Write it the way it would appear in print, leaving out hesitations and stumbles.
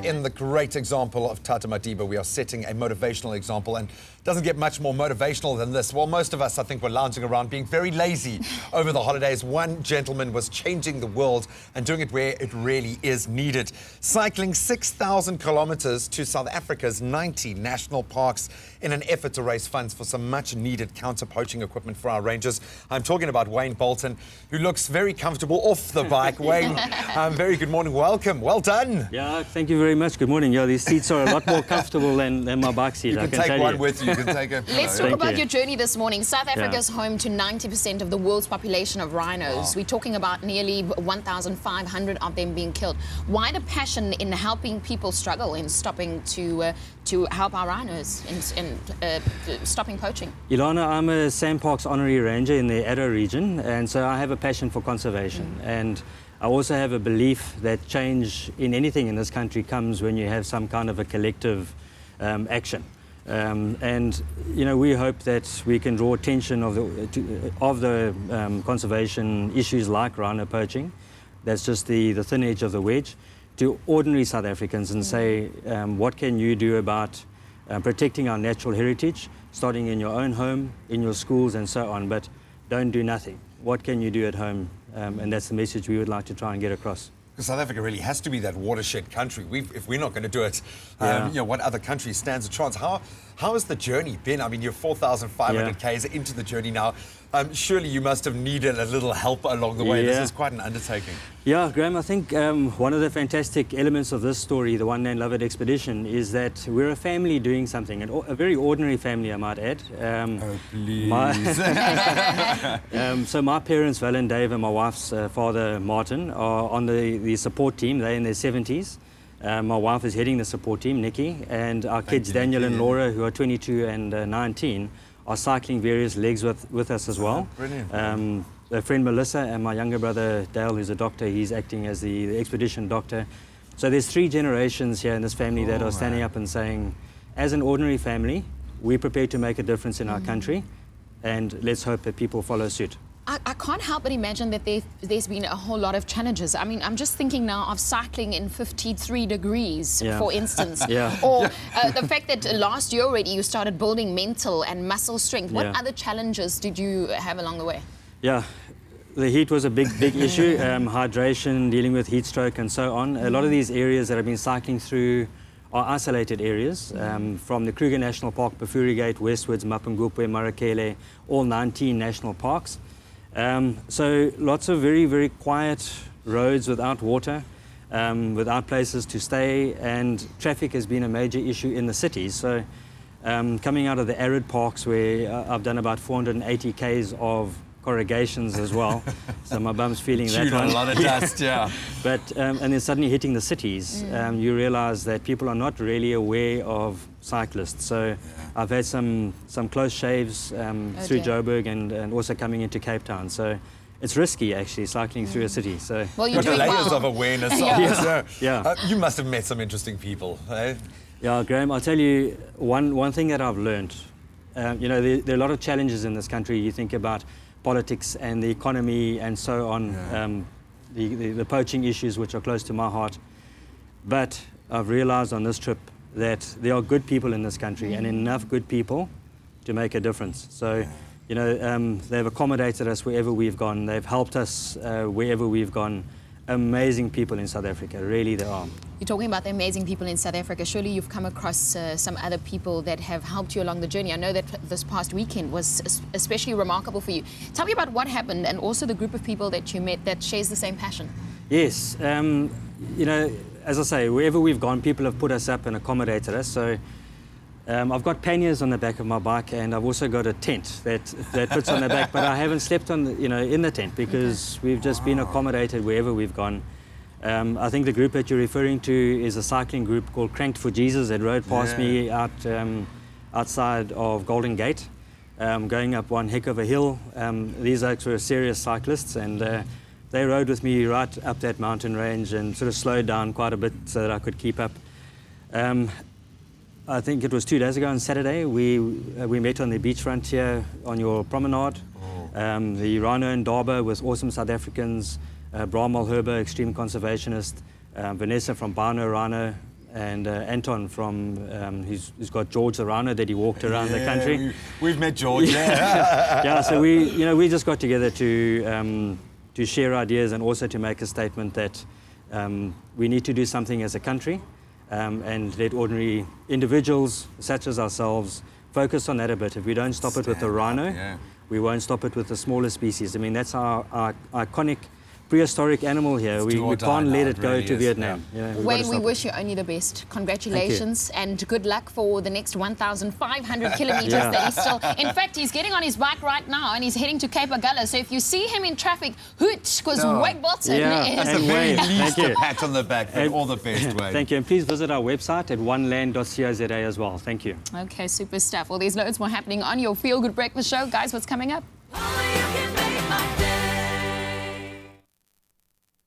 in the great example of Tata Madiba, we are setting a motivational example, and it doesn't get much more motivational than this. Well, most of us, I think, were lounging around being very lazy over the holidays. One gentleman was changing the world and doing it where it really is needed. Cycling 6,000 kilometers to South Africa's 90 national parks in an effort to raise funds for some much-needed counter-poaching equipment for our rangers. I'm talking about Wayne Bolton, who looks very comfortable off the bike. Wayne, very good morning. Welcome. Well done. Yeah, thank you very much. Good morning. Yeah, these seats are a lot more comfortable than my bike seat. You can take one with you. You can take it. Let's talk about your journey this morning. South Africa is home to 90% of the world's population of rhinos. Wow. We're talking about nearly 1,500 of them being killed. Why the passion in helping people struggle in stopping to help our rhinos in stopping poaching? Ilana, I'm a SANParks honorary ranger in the Addo region, and so I have a passion for conservation. And I also have a belief that change in anything in this country comes when you have some kind of a collective action. And you know, we hope that we can draw attention of the conservation issues like rhino poaching. That's just the thin edge of the wedge, to ordinary South Africans and say, what can you do about protecting our natural heritage, starting in your own home, in your schools and so on, but don't do nothing. What can you do at home? And that's the message we would like to try and get across. Because South Africa really has to be that watershed country. If we're not going to do it, you know, what other country stands a chance? How has the journey been? I mean, you're 4,500 Ks into the journey now. Surely you must have needed a little help along the way. This is quite an undertaking. Yeah, Graham, I think one of the fantastic elements of this story, the One Land Love It expedition, is that we're a family doing something, and a very ordinary family, I might add. Oh, please. So my parents, Val and Dave, and my wife's father, Martin, are on the support team. They're in their 70s. My wife is heading the support team, Nikki, and our kids, Daniel and Laura, who are 22 and 19, are cycling various legs with us as well. Brilliant. A friend Melissa and my younger brother Dale, who's a doctor, he's acting as the expedition doctor. So there's 3 generations here in this family that are standing up and saying, as an ordinary family, we're prepared to make a difference in our country, and let's hope that people follow suit. I can't help but imagine that there's been a whole lot of challenges. I mean, I'm just thinking now of cycling in 53 degrees, for instance. Or the fact that last year already you started building mental and muscle strength. What other challenges did you have along the way? Yeah, the heat was a big issue. Hydration, dealing with heat stroke and so on. A lot of these areas that I've been cycling through are isolated areas, from the Kruger National Park, Bafuri Gate, Westwards, Mapungubwe, Marakele, all 19 national parks. So lots of very, very quiet roads without water, without places to stay, and traffic has been a major issue in the cities. So coming out of the arid parks, where I've done about 480 Ks of corrugations as well, so my bum's feeling that one. A lot of dust, But and then suddenly hitting the cities, you realize that people are not really aware of cyclists. So I've had some close shaves through Joburg and also coming into Cape Town. So it's risky, actually, cycling through a city. So well, you're doing layers of awareness. You must have met some interesting people, eh? Yeah, Graham, I'll tell you one thing that I've learned. You know, there are a lot of challenges in this country. You think about politics and the economy and so on, the poaching issues, which are close to my heart. But I've realized on this trip that there are good people in this country, and enough good people to make a difference. So, you know, they've accommodated us wherever we've gone. They've helped us wherever we've gone. Amazing people in South Africa, really they are. You're talking about the amazing people in South Africa. Surely you've come across some other people that have helped you along the journey. I know that this past weekend was especially remarkable for you. Tell me about what happened, and also the group of people that you met that shares the same passion. Yes, you know, as I say, wherever we've gone, people have put us up and accommodated us. So I've got panniers on the back of my bike, and I've also got a tent that puts on the back, but I haven't slept on in the tent because we've just been accommodated wherever we've gone. I think the group that you're referring to is a cycling group called Cranked for Jesus that rode past me outside of Golden Gate, going up one heck of a hill. These oaks were serious cyclists, and they rode with me right up that mountain range and sort of slowed down quite a bit so that I could keep up. I think it was 2 days ago on Saturday, we met on the beachfront here on your promenade. The Rhino and Daba with awesome South Africans, Bra Malherbe, extreme conservationist, Vanessa from Rhino, and Anton from who's got George the Rhino that he walked around the country. We've met George. Yeah. Yeah. So we just got together to share ideas and also to make a statement that we need to do something as a country, and let ordinary individuals such as ourselves focus on that a bit. If we don't stop it with the rhino, we won't stop it with the smaller species. I mean, that's our iconic prehistoric animal here. We can't let it go to Vietnam. Wayne, we wish you only the best. Congratulations and good luck for the next 1,500 kilometers that he's still... In fact, he's getting on his bike right now and he's heading to Cape Agulha. So if you see him in traffic, hoot, because Wayne Botson is... That's the very least a pat on the back, but all the best, Wayne. Thank you. And please visit our website at oneland.co.za as well. Thank you. Okay, super stuff. Well, there's loads more happening on your Feel Good Breakfast show. Guys, what's coming up?